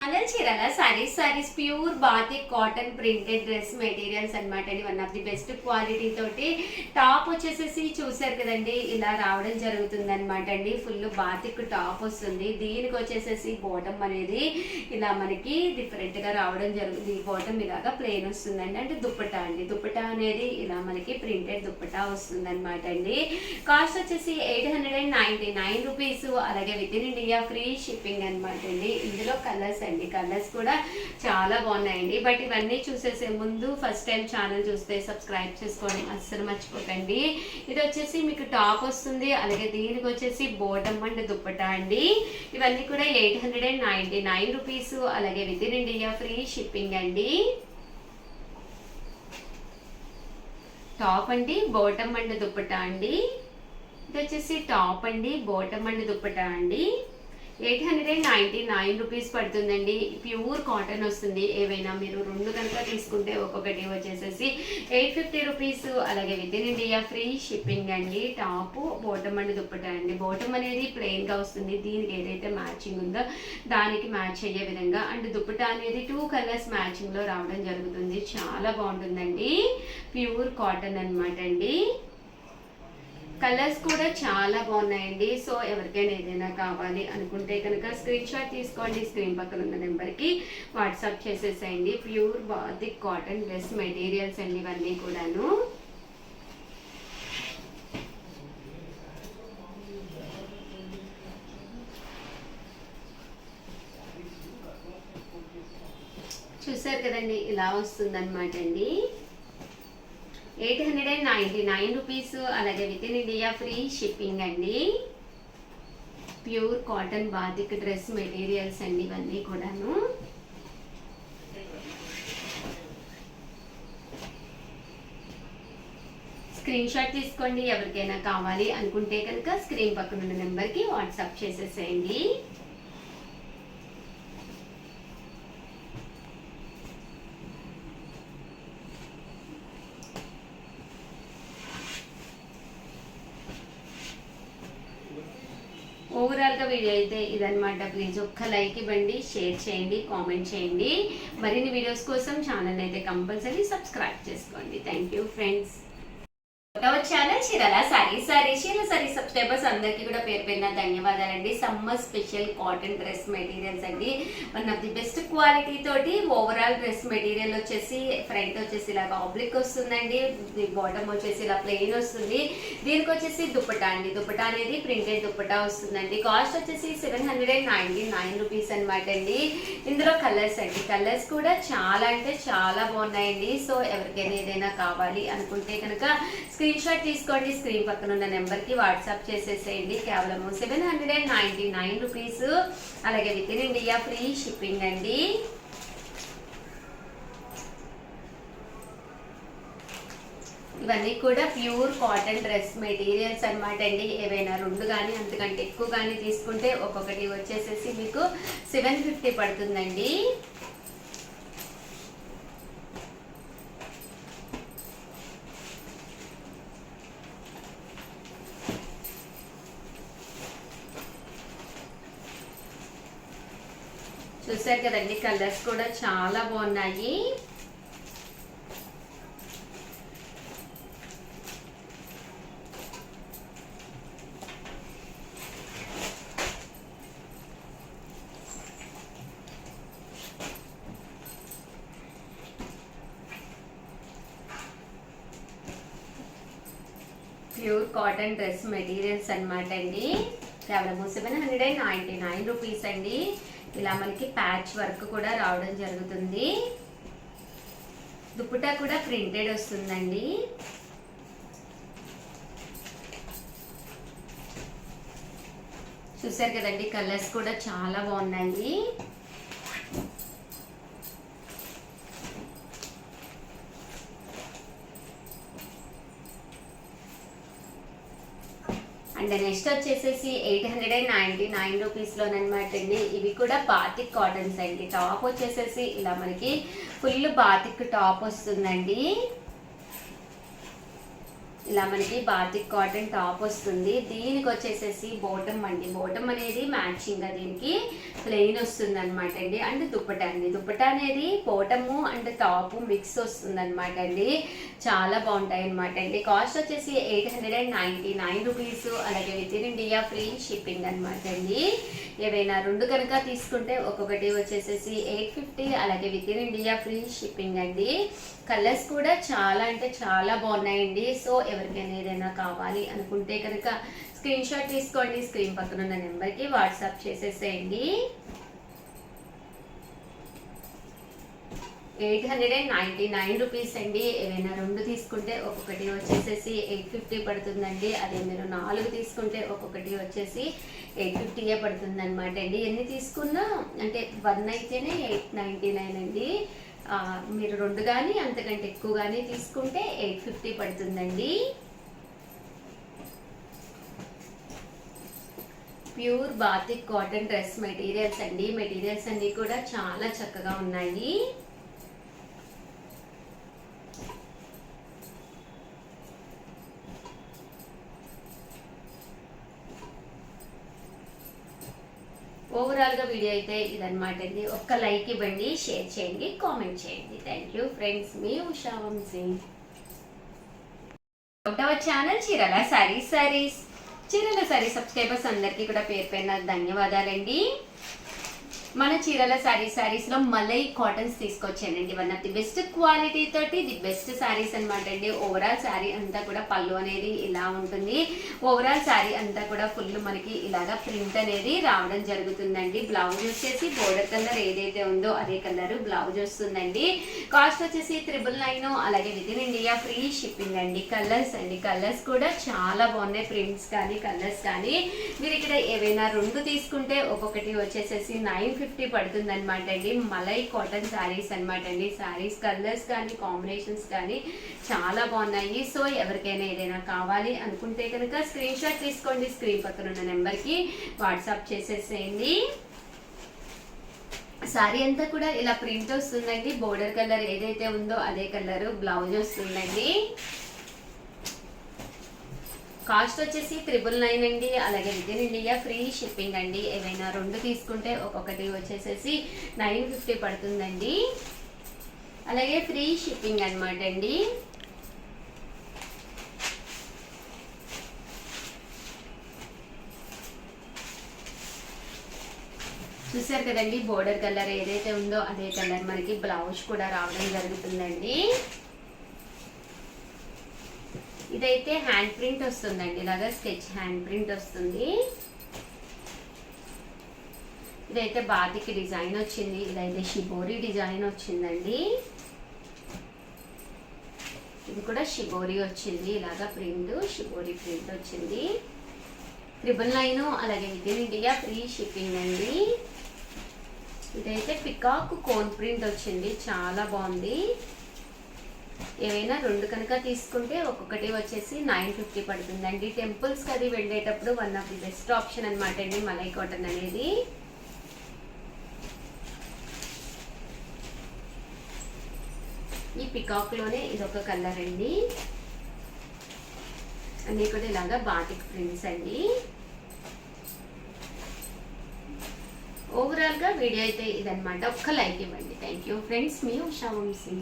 Chirala saris pure batik cotton printed dress materials అనమాట అండి. One of the best quality తోటి top వచ్చేసేసి చూసారు కదండి, ఇలా రావడం జరుగుతుంది అనమాట అండి. ఫుల్ బాతిక్ టాప్ వస్తుంది. దీనికి వచ్చేసేసి బాటమ్ అనేది ఇలా మనకి డిఫరెంట్ గా రావడం జరుగుతుంది. బాటమ్ ఇలాగా ప్లెయిన్ వస్తుందండి. అంటే దుప్పటా అండి, దుప్పటా అనేది ఇలా మనకి ప్రింటెడ్ దుప్పటా వస్తుంది అనమాట అండి. కాస్ట్ వచ్చేసి 899 రూపీస్. అలాగే within India free shipping అనమాట అండి. ఇందులో కలర్స్ అండి, కలర్స్ కూడా చాలా బాగున్నాయండి. బట్ ఇవన్నీ చూసేసే ముందు ఫస్ట్ టైం ఛానల్ చూస్తే సబ్స్క్రైబ్ చేసుకోండి, అస్సలు మర్చిపోకండి. ఇది వచ్చేసి మీకు టాప్ వస్తుంది. అలాగే దీనికి వచ్చేసి బాటమ్ అండ్ దుప్పటా అండి. ఇవన్నీ కూడా 899 రూపీస్. అలాగే within India free shipping అండి. టాప్ అండి, బాటమ్ అండ్ దుప్పటా అండి. ఇది వచ్చేసి టాప్ అండి, బాటమ్ అండ్ దుప్పటా అండి. 899 రూపీస్ పడుతుందండి. ప్యూర్ కాటన్ వస్తుంది. ఏవైనా మీరు రెండు కనుక తీసుకుంటే ఒక్కొక్కటి వచ్చేసేసి 850 రూపీస్. అలాగే within India free shipping అండి. టాప్ బాటమ్ అండ్ దుప్పటా అండి. బాటమ్ అనేది ప్లెయిన్ గా వస్తుంది. దీనికి ఏదైతే మ్యాచింగ్ ఉందో దానికి మ్యాచ్ అయ్యే విధంగా. అండ్ దుప్పటా అనేది 2 కలర్స్ మ్యాచింగ్ లో రావడం జరుగుతుంది. చాలా బాగుంటుందండి. ప్యూర్ కాటన్ అనమాట అండి. కలర్స్ కూడా చాలా బాగున్నాయండి. సో ఎవరికైనా ఏదైనా కావాలి అనుకుంటే కనుక స్క్రీన్ షాట్ తీసుకోండి. స్క్రీన్ పక్కన ఉన్న నెంబర్కి వాట్సాప్ చేసేసేయండి. Pure batik cotton dress materials అండి ఇవన్నీ కూడాను. చూసారు కదండి, ఇలా వస్తుందన్నమాట అండి. 899 రూపీస్. అలాగే within India free shipping అండి. Pure cotton batik dress materials అండి ఇవన్నీ కూడాను. స్క్రీన్ షాట్ తీసుకోండి. ఎవరికైనా కావాలి అనుకుంటే కనుక స్క్రీన్ పక్కన ఉన్న నెంబర్కి వాట్సాప్ చేసేసేయండి. ఓవరాల్ గా వీడియో అయితే ఇదనమాట. ప్లీజ్ ఒక్క లైక్ ఇవ్వండి, షేర్ చేయండి, కామెంట్ చేయండి. మరిన్ని వీడియోస్ కోసం ఛానల్ అయితే కంపల్సరీ సబ్స్క్రైబ్ చేసుకోండి. Thank you friends. Channel Chirala sari subscribers అందరికీ కూడా పేరు పేరున ధన్యవాదాలండి. Summer special cotton dress materials అండి. One of the best quality తోటి ఓవరాల్ డ్రెస్ మెటీరియల్ వచ్చేసి ఫ్రంట్ వచ్చేసి ఇలాగా ఆబ్లిక్ వస్తుందండి. బాటమ్ వచ్చేసి ఇలా ప్లెయిన్ వస్తుంది. దీనికి వచ్చేసి దుప్పటా అండి. దుప్పటా అనేది ప్రింటెడ్ దుప్పటా వస్తుందండి. కాస్ట్ వచ్చేసి 799 రూపీస్ అనమాట అండి. ఇందులో కలర్స్ అండి, కలర్స్ కూడా చాలా అంటే చాలా బాగున్నాయండి. సో ఎవరికైనా ఏదైనా కావాలి అనుకుంటే కనుక స్క్రీన్ షాట్ తీసుకోండి. స్క్రీన్ పక్కన ఉన్న నెంబర్కి వాట్సాప్ చేసేసేయండి. కేవలం 799 రూపీస్. అలాగే within India free shipping అండి. ఇవన్నీ కూడా ప్యూర్ కాటన్ డ్రెస్ మెటీరియల్స్ అనమాట అండి. ఏవైనా రెండు కానీ అంతకంటే ఎక్కువ కానీ తీసుకుంటే ఒక్కొక్కటి వచ్చేసేసి మీకు 750 పడుతుందండి. చూసారు కదండి, కలర్స్ కూడా చాలా బాగున్నాయి. ప్యూర్ కాటన్ డ్రెస్ మెటీరియల్స్ అనమాట అండి. కేవలం 799 రూపీస్ అండి. ఇలా మనకి ప్యాచ్ వర్క్ కూడా రావడం జరుగుతుంది. దుప్పటా కూడా ప్రింటెడ్ వస్తుందండి. చూసారు కదండి, కలర్స్ కూడా చాలా బాగున్నాయి. అండ్ నెక్స్ట్ వచ్చేసేసి 899 రూపీస్ లోనమాట అండి. ఇవి కూడా బాతిక్ కాటన్స్ అండి. టాప్ వచ్చేసేసి ఇలా మనకి ఫుల్ బాతిక్ టాప్ వస్తుందండి. ఇలా మనకి బాతిక్ కాటన్ టాప్ వస్తుంది. దీనికి వచ్చేసేసి బాటమ్ అండి. బాటమ్ అనేది మ్యాచింగ్ దీనికి ప్లెయిన్ వస్తుంది అనమాట అండి. అండ్ దుప్పటా అండి. దుప్పటా అనేది బాటము అండ్ టాప్ మిక్స్ వస్తుంది అనమాట అండి. చాలా బాగుంటాయి అనమాట అండి. కాస్ట్ వచ్చేసి 899 రూపీస్. అలాగే within India free shipping అనమాట అండి. ఏవైనా రెండు కనుక తీసుకుంటే ఒక్కొక్కటి వచ్చేసేసి 850. అలాగే within India free shipping అండి. కలర్స్ కూడా చాలా అంటే చాలా బాగున్నాయండి. సో ఎవరికైనా ఏదైనా కావాలి అనుకుంటే కనుక స్క్రీన్ షాట్ తీసుకోండి. స్క్రీన్ పక్కన ఉన్న నెంబర్కి వాట్సాప్ చేసేసేయండి. 899 రూపీస్ అండి. ఏవైనా రెండు తీసుకుంటే ఒక్కొక్కటి వచ్చేసేసి 850 పడుతుందండి. అదే మీరు 4 తీసుకుంటే ఒక్కొక్కటి వచ్చేసి 850 పడుతుంది అనమాట అండి. ఎన్ని తీసుకున్నా అంటే 1 అయితేనే 899 అండి. మీరు 2 కానీ అంతకంటే ఎక్కువ కానీ తీసుకుంటే 850 పడుతుందండి. Pure batik cotton dress materials అండి. మెటీరియల్స్ అన్ని కూడా చాలా చక్కగా ఉన్నాయి. ఓవరాల్ గా వీడియో అయితే ఇదన్నమాట అండి. ఒక్క లైక్ ఇవ్వండి, షేర్ చేయండి, కామెంట్ చేయండి. Thank you friends. మీ ఉషా వంశీ. ఒకటవ ఛానల్ చీరల సారీస్. చీరల సారీ సబ్స్క్రైబర్స్ అందరికీ కూడా పేరు పైన ధన్యవాదాలండి. మన చీరల సారీస్ లో మలై కాటన్స్ తీసుకొచ్చానండి. One of the best quality తోటి ది బెస్ట్ సారీస్ అనమాట అండి. ఓవరాల్ శారీ అంతా కూడా పళ్ళు అనేది ఇలా ఉంటుంది. ఓవరాల్ శారీ అంతా కూడా ఫుల్ మనకి ఇలాగా ప్రింట్ అనేది రావడం జరుగుతుందండి. బ్లౌజ్ వచ్చేసి బోర్డర్ కలర్ ఏదైతే ఉందో అదే కలర్ బ్లౌజ్ వస్తుందండి. కాస్ట్ వచ్చేసి 999. అలాగే within India free shipping అండి. కలర్స్ అండి, కలర్స్ కూడా చాలా బాగున్నాయి. ప్రింట్స్ కానీ కలర్స్ కానీ మీరు ఇక్కడ ఏవైనా రెండు తీసుకుంటే ఒక్కొక్కటి వచ్చేసేసి 950 పడుతుంది అనమాట అండి. మలై కాటన్ శారీస్ అనమాట అండి. శారీస్ కలర్స్ కానీ కాంబినేషన్స్ కానీ చాలా బాగున్నాయి. సో ఎవరికైనా ఏదైనా కావాలి అనుకుంటే కనుక స్క్రీన్ షాట్ తీసుకోండి. స్క్రీన్ పక్కన ఉన్న నెంబర్కి వాట్సాప్ చేసేసేయండి. శారీ అంతా కూడా ఇలా ప్రింట్ వస్తుందండి. బోర్డర్ కలర్ ఏదైతే ఉందో అదే కలర్ బ్లౌజ్ వస్తుందండి. కాస్ట్ వచ్చేసి 999 అండి. అలాగే within India free shipping అండి. ఏవైనా రెండు తీసుకుంటే ఒక్కొక్కటి వచ్చేసేసి 950 పడుతుందండి. అలాగే ఫ్రీ షిప్పింగ్ అనమాట అండి. చూసారు కదండి, బోర్డర్ కలర్ ఏదైతే ఉందో అదే కలర్ మనకి బ్లౌజ్ కూడా రావడం జరుగుతుందండి. ఇదైతే హ్యాండ్ ప్రింట్ వస్తుందండి. ఇలాగా స్కెచ్ హ్యాండ్ ప్రింట్ వస్తుంది. ఇదైతే బాతికి డిజైన్ వచ్చింది. ఇదైతే షిబోరి డిజైన్ వచ్చిందండి. ఇది కూడా షిబోరి వచ్చింది. ఇలాగా ప్రింట్ షిబోరి ప్రింట్ వచ్చింది. 999. అలాగే within India free shipping అండి. ఇదైతే పికాక్ కోన్ ప్రింట్ వచ్చింది. చాలా బాగుంది. ఏవైనా రెండు కనుక తీసుకుంటే ఒక్కొక్కటి వచ్చేసి 950 పడుతుందండి. టెంపుల్స్కి అది వెళ్ళేటప్పుడు one of the best option అనమాట అండి మలై కాటన్ అనేది. ఈ పికాక్లోనే ఇదొక కలర్ అండి. అన్నీ కూడా ఇలాగా బాటిక్ ప్రింట్స్ అండి. ఓవరాల్గా వీడియో అయితే ఇదనమాట. ఒక్క లైక్ ఇవ్వండి. Thank you friends. మీ ఉషా వంశీ.